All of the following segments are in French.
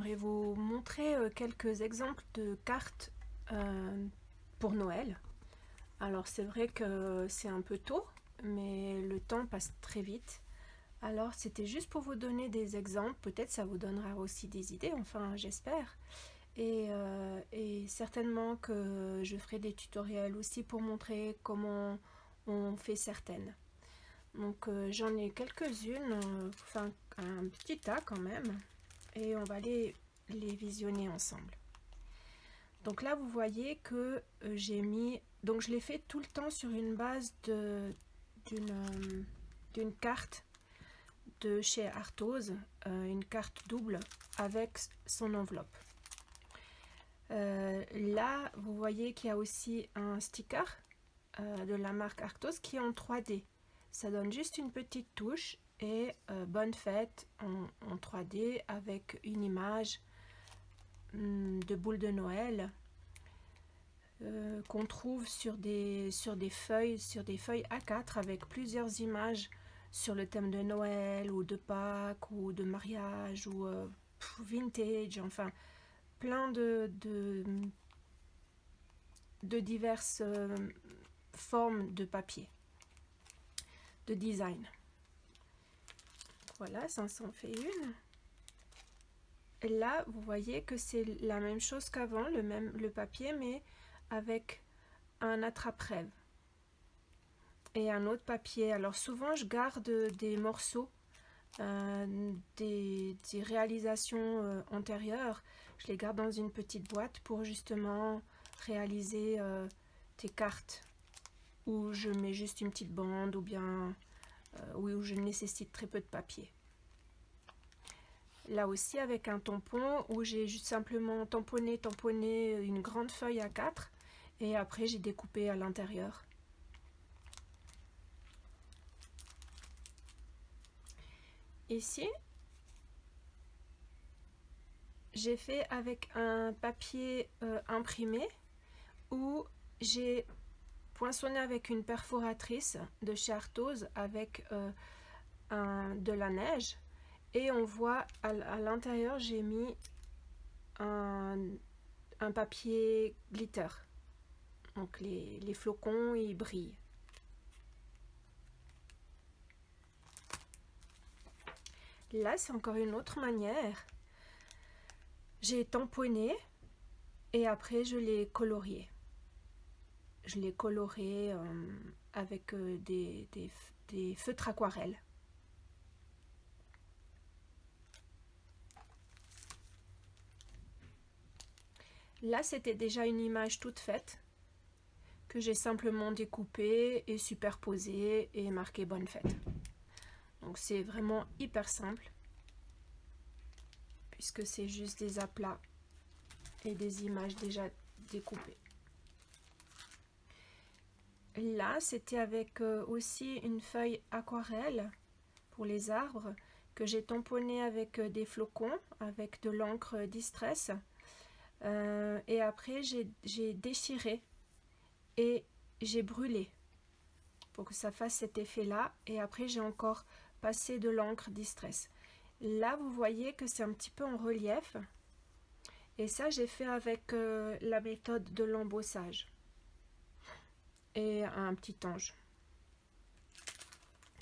j'aimerais vous montrer quelques exemples de cartes pour Noël. Alors c'est vrai que c'est un peu tôt, mais le temps passe très vite. Alors c'était juste pour vous donner des exemples, peut-être ça vous donnera aussi des idées, enfin j'espère. Et certainement que je ferai des tutoriels aussi pour montrer comment on fait certaines. Donc j'en ai quelques-unes, enfin un petit tas quand même, et on va les visionner ensemble. Donc là vous voyez que j'ai mis, donc je l'ai fait tout le temps sur une base d'une carte de chez Arthos, une carte double avec son enveloppe. Là vous voyez qu'il y a aussi un sticker de la marque Arthos qui est en 3D. Ça donne juste une petite touche et bonne fête en 3D avec une image de boule de Noël qu'on trouve sur des feuilles A4 avec plusieurs images sur le thème de Noël ou de Pâques ou de mariage ou vintage, enfin plein de diverses formes de papier, de design. Voilà, ça en fait une. Et là, vous voyez que c'est la même chose qu'avant, le papier, mais avec un attrape-rêve. Et un autre papier. Alors souvent, je garde des morceaux, des réalisations antérieures. Je les garde dans une petite boîte pour justement réaliser des cartes où je mets juste une petite bande ou bien où je nécessite très peu de papier. Là aussi avec un tampon où j'ai juste simplement tamponné une grande feuille A4 et après j'ai découpé à l'intérieur. Ici, j'ai fait avec un papier imprimé où j'ai poinçonné avec une perforatrice de chez Arthos avec de la neige. Et on voit à l'intérieur, j'ai mis un papier glitter. Donc les flocons, ils brillent. Là, c'est encore une autre manière. J'ai tamponné et après, je l'ai colorié. Je l'ai coloré avec des feutres aquarelles. Là, c'était déjà une image toute faite que j'ai simplement découpée et superposée et marqué bonne fête. Donc c'est vraiment hyper simple puisque c'est juste des aplats et des images déjà découpées. Là, c'était avec aussi une feuille aquarelle pour les arbres que j'ai tamponné avec des flocons, avec de l'encre Distress. Et après, j'ai déchiré et j'ai brûlé pour que ça fasse cet effet-là. Et après, j'ai encore passé de l'encre Distress. Là, vous voyez que c'est un petit peu en relief. Et ça, j'ai fait avec la méthode de l'embossage. Et un petit ange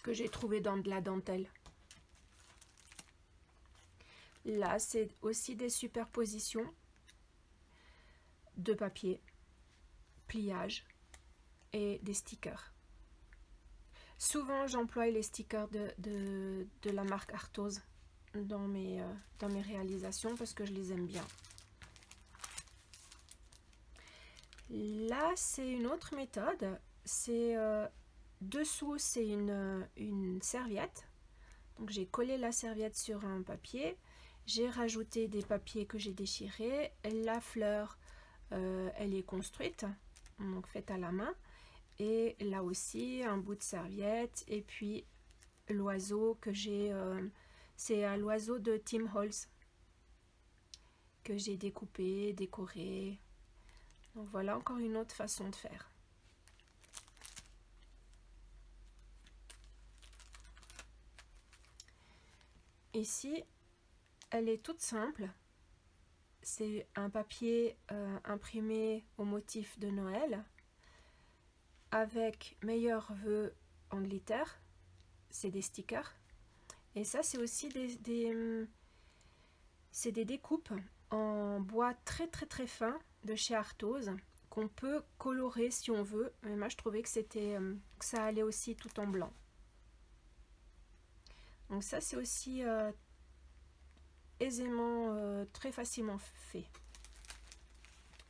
que j'ai trouvé dans de la dentelle. Là, c'est aussi des superpositions de papier, pliage et des stickers. Souvent, j'emploie les stickers de la marque Arthos dans mes réalisations parce que je les aime bien. Là, c'est une autre méthode. C'est dessous, c'est une serviette. Donc, j'ai collé la serviette sur un papier. J'ai rajouté des papiers que j'ai déchirés. La fleur, elle est construite, donc faite à la main. Et là aussi, un bout de serviette. Et puis, l'oiseau que j'ai... c'est l'oiseau de Tim Holtz que j'ai découpé, décoré. Donc voilà encore une autre façon de faire. Ici, elle est toute simple. c'est un papier imprimé au motif de Noël avec meilleurs vœux en glitter, c'est des stickers. Et ça, c'est aussi c'est des découpes en bois très très très fin de chez Arthos qu'on peut colorer si on veut. Mais moi, je trouvais que que ça allait aussi tout en blanc. Donc ça, c'est aussi aisément, très facilement fait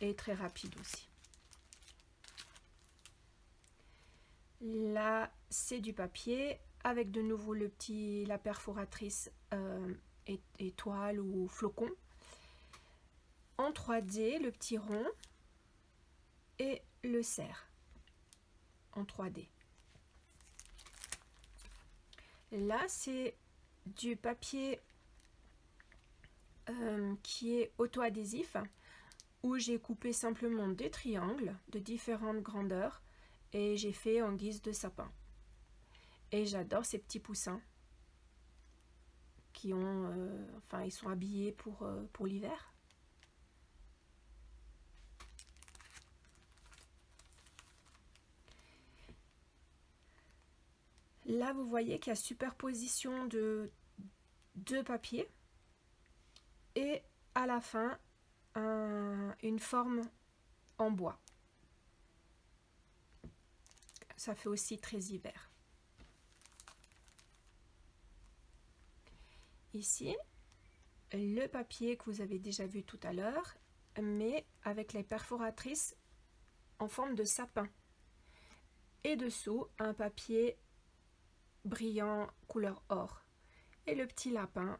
et très rapide aussi. Là, c'est du papier avec de nouveau la perforatrice étoile ou flocon. En 3D, le petit rond et le cerf en 3D. Là, c'est du papier qui est auto-adhésif où j'ai coupé simplement des triangles de différentes grandeurs et j'ai fait en guise de sapin. Et j'adore ces petits poussins qui ont, enfin, ils sont habillés pour l'hiver. Là, vous voyez qu'il y a superposition de deux papiers et à la fin, une forme en bois. Ça fait aussi très hiver. Ici, le papier que vous avez déjà vu tout à l'heure, mais avec les perforatrices en forme de sapin. Et dessous, un papier brillant couleur or. Et le petit lapin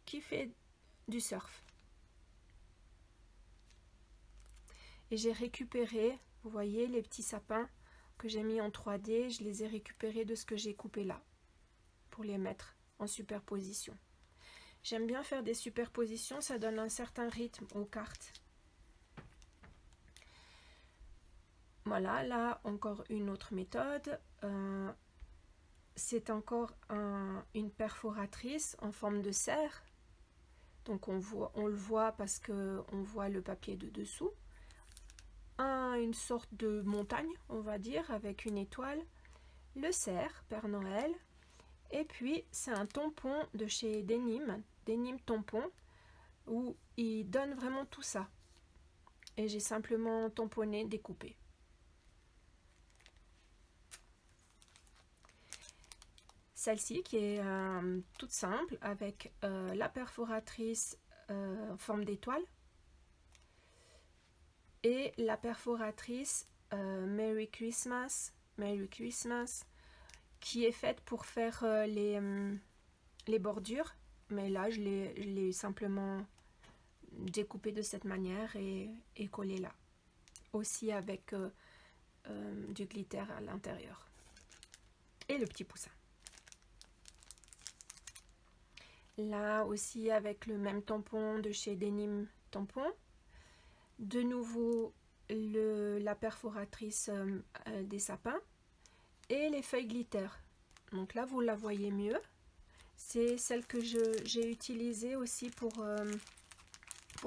qui fait du surf. Et j'ai récupéré, vous voyez, les petits sapins que j'ai mis en 3D, je les ai récupérés de ce que j'ai coupé là, pour les mettre en superposition. J'aime bien faire des superpositions, ça donne un certain rythme aux cartes. Voilà, là encore une autre méthode. C'est encore une perforatrice en forme de cerf. Donc on le voit parce qu'on voit le papier de dessous. Une sorte de montagne, on va dire, avec une étoile. Le cerf, Père Noël. Et puis c'est un tampon de chez Denim tampon, où il donne vraiment tout ça. Et j'ai simplement tamponné, découpé. Celle-ci qui est toute simple avec la perforatrice en forme d'étoile et la perforatrice Merry Christmas qui est faite pour faire les bordures, mais là je l'ai simplement découpé de cette manière et collé là, aussi avec du glitter à l'intérieur et le petit poussin. Là aussi avec le même tampon de chez Denim Tampon. De nouveau la perforatrice des sapins et les feuilles glitter. Donc là vous la voyez mieux. C'est celle que j'ai utilisée aussi pour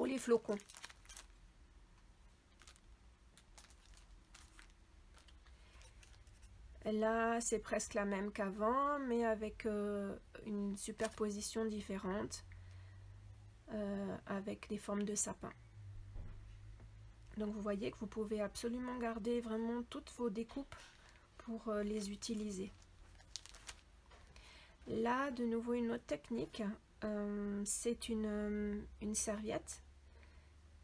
les flocons. Là, c'est presque la même qu'avant, mais avec une superposition différente, avec des formes de sapin. Donc vous voyez que vous pouvez absolument garder vraiment toutes vos découpes pour les utiliser. Là, de nouveau, une autre technique, c'est une serviette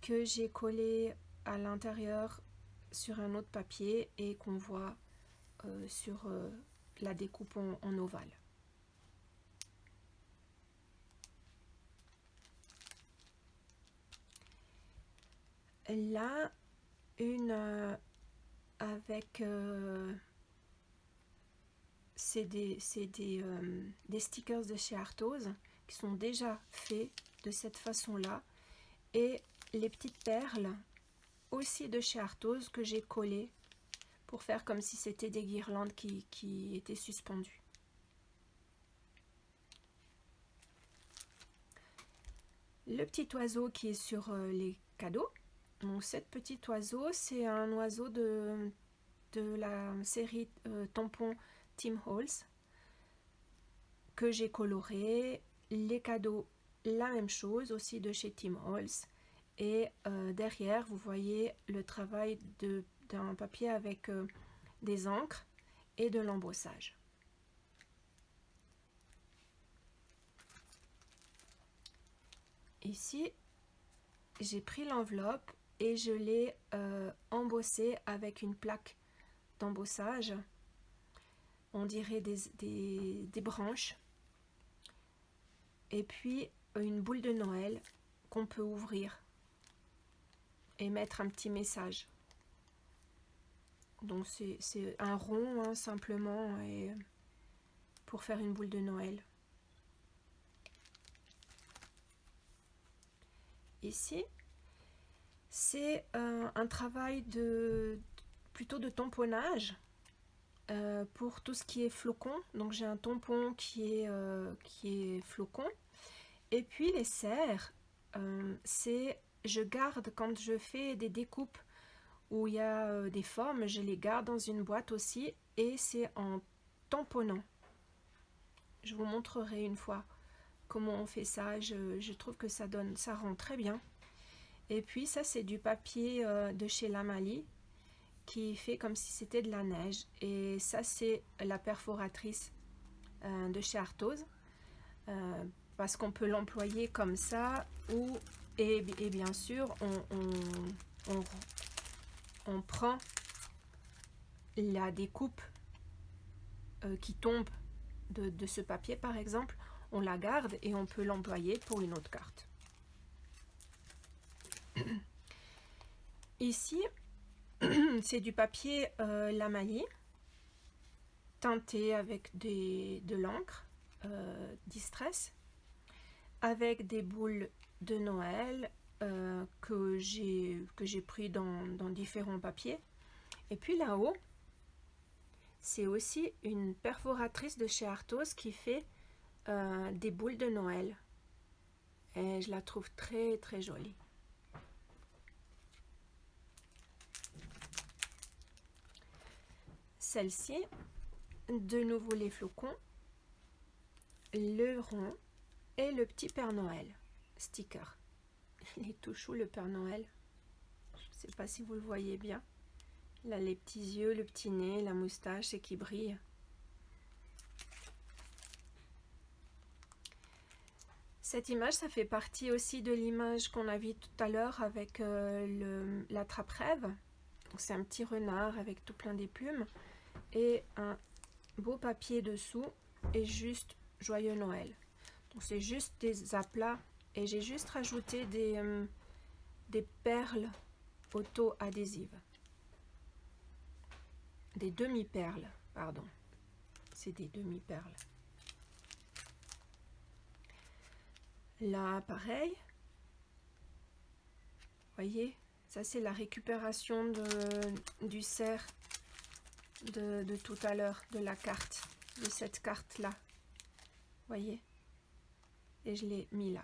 que j'ai collée à l'intérieur sur un autre papier et qu'on voit sur la découpe en ovale. Là, une avec c'est des stickers de chez Arthos qui sont déjà faits de cette façon là, et les petites perles aussi de chez Arthos que j'ai collées pour faire comme si c'était des guirlandes qui étaient suspendues. le petit oiseau qui est sur les cadeaux. Donc cet petit oiseau, c'est un oiseau de la série tampon Tim Holtz que j'ai coloré. Les cadeaux, la même chose aussi de chez Tim Holtz. Et derrière, vous voyez le travail d'un papier avec des encres et de l'embossage. Ici, j'ai pris l'enveloppe et je l'ai embossée avec une plaque d'embossage. On dirait des branches. Et puis une boule de Noël qu'on peut ouvrir et mettre un petit message. Donc c'est un rond hein, simplement et pour faire une boule de Noël. Ici, c'est un travail plutôt de tamponnage pour tout ce qui est flocon. Donc j'ai un tampon qui est flocon. Et puis les serres, je garde quand je fais des découpes où il y a des formes, je les garde dans une boîte aussi et c'est en tamponnant. Je vous montrerai une fois comment on fait ça. Je trouve que ça rend très bien. Et puis ça c'est du papier de chez Lamali qui fait comme si c'était de la neige. Et ça c'est la perforatrice de chez Arthose. Parce qu'on peut l'employer comme ça et bien sûr on prend la découpe qui tombe de ce papier par exemple, on la garde et on peut l'employer pour une autre carte. Ici c'est du papier Lamali teinté avec de l'encre Distress avec des boules de Noël que j'ai pris dans différents papiers. Et puis là-haut, c'est aussi une perforatrice de chez Arthose qui fait des boules de Noël. Et je la trouve très très jolie. Celle-ci, de nouveau les flocons, le rond et le petit Père Noël sticker. Il est tout chou le Père Noël. Je ne sais pas si vous le voyez bien. Il a les petits yeux, le petit nez, la moustache et qui brille. Cette image, ça fait partie aussi de l'image qu'on a vue tout à l'heure avec l'attrape-rêve. C'est un petit renard avec tout plein des plumes et un beau papier dessous et juste Joyeux Noël. Donc c'est juste des aplats et j'ai juste rajouté des perles auto-adhésives. Des demi-perles, pardon. C'est des demi-perles. Là, pareil. Voyez, ça c'est la récupération du cerf de tout à l'heure, de la carte, de cette carte-là. Voyez? Et je l'ai mis là.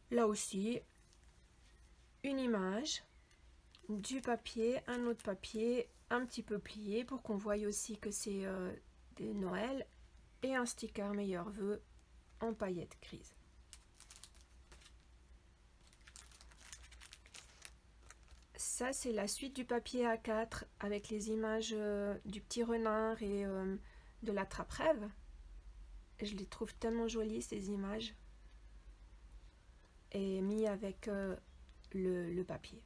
Là aussi, une image, du papier, un autre papier, un petit peu plié pour qu'on voie aussi que c'est des Noël et un sticker meilleurs vœux en paillettes grises. Ça, c'est la suite du papier A4 avec les images du petit renard et de l'attrape-rêve. Je les trouve tellement jolies, ces images. Et mis avec le papier.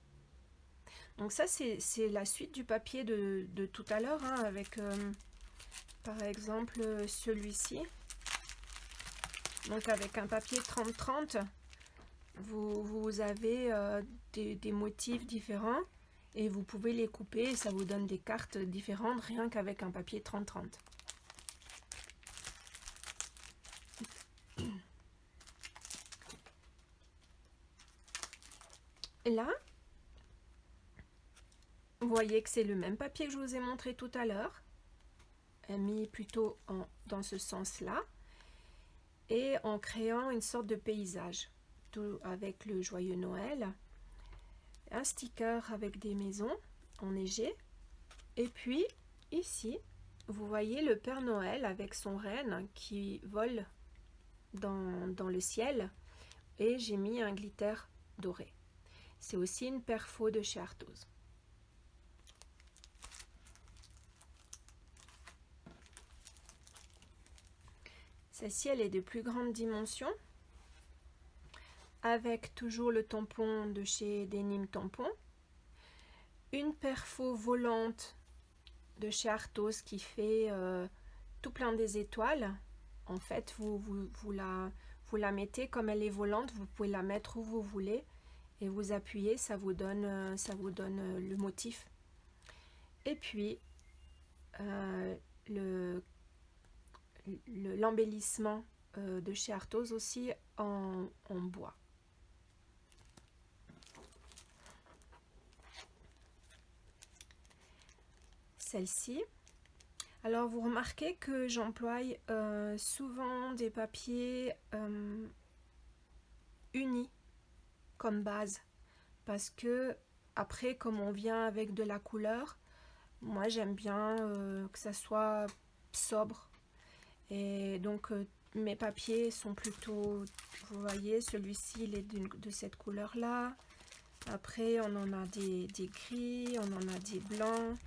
Donc ça, c'est la suite du papier de tout à l'heure, hein, avec par exemple celui-ci. Donc avec un papier 30-30, vous avez des motifs différents et vous pouvez les couper et ça vous donne des cartes différentes rien qu'avec un papier 30-30. Là, vous voyez que c'est le même papier que je vous ai montré tout à l'heure. mis plutôt dans ce sens-là, et en créant une sorte de paysage, tout avec le joyeux Noël, un sticker avec des maisons enneigées, et puis ici, vous voyez le Père Noël avec son renne qui vole dans le ciel, et j'ai mis un glitter doré. C'est aussi une perfo de chez Arthos. Celle-ci, elle est de plus grande dimension, avec toujours le tampon de chez Denim Tampon, une perfo volante de chez Arthos qui fait tout plein des étoiles. En fait, vous la mettez comme elle est volante, vous pouvez la mettre où vous voulez et vous appuyez, ça vous donne le motif. Et puis l'embellissement de chez Arthos aussi en bois. Celle-ci. Alors vous remarquez que j'emploie souvent des papiers unis comme base, parce que après, comme on vient avec de la couleur, moi j'aime bien que ça soit sobre, et donc mes papiers sont plutôt, vous voyez, celui-ci il est de cette couleur là, après on en a des gris, on en a des blancs.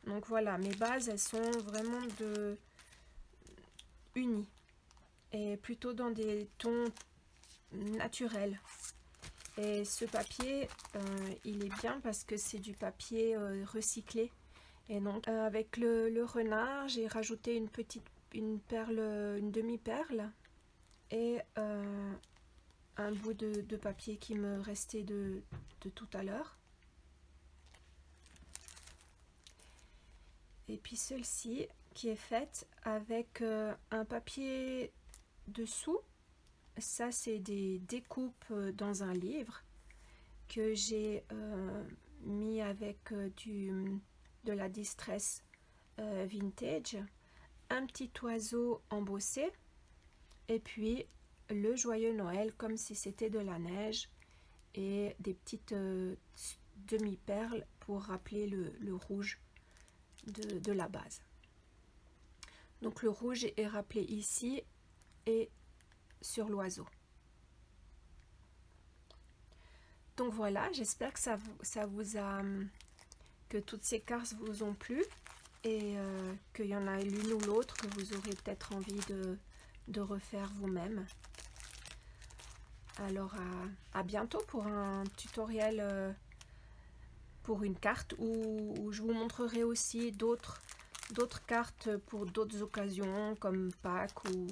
Donc voilà, mes bases, elles sont vraiment unies et plutôt dans des tons naturels. Et ce papier, il est bien parce que c'est du papier recyclé. Et donc avec le renard, j'ai rajouté une demi-perle et un bout de papier qui me restait de tout à l'heure. Et puis celle-ci qui est faite avec un papier dessous. Ça, c'est des découpes dans un livre que j'ai mis avec de la distress vintage. Un petit oiseau embossé. Et puis le joyeux Noël comme si c'était de la neige. Et des petites demi-perles pour rappeler le rouge de la base. Donc le rouge est rappelé ici et sur l'oiseau. Donc voilà, j'espère que que toutes ces cartes vous ont plu et qu'il y en a l'une ou l'autre que vous aurez peut-être envie de refaire vous-même. Alors à bientôt pour un tutoriel pour une carte où je vous montrerai aussi d'autres cartes pour d'autres occasions comme Pâques ou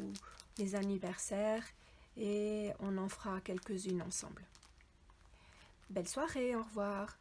les anniversaires, et on en fera quelques-unes ensemble. Belle soirée, au revoir.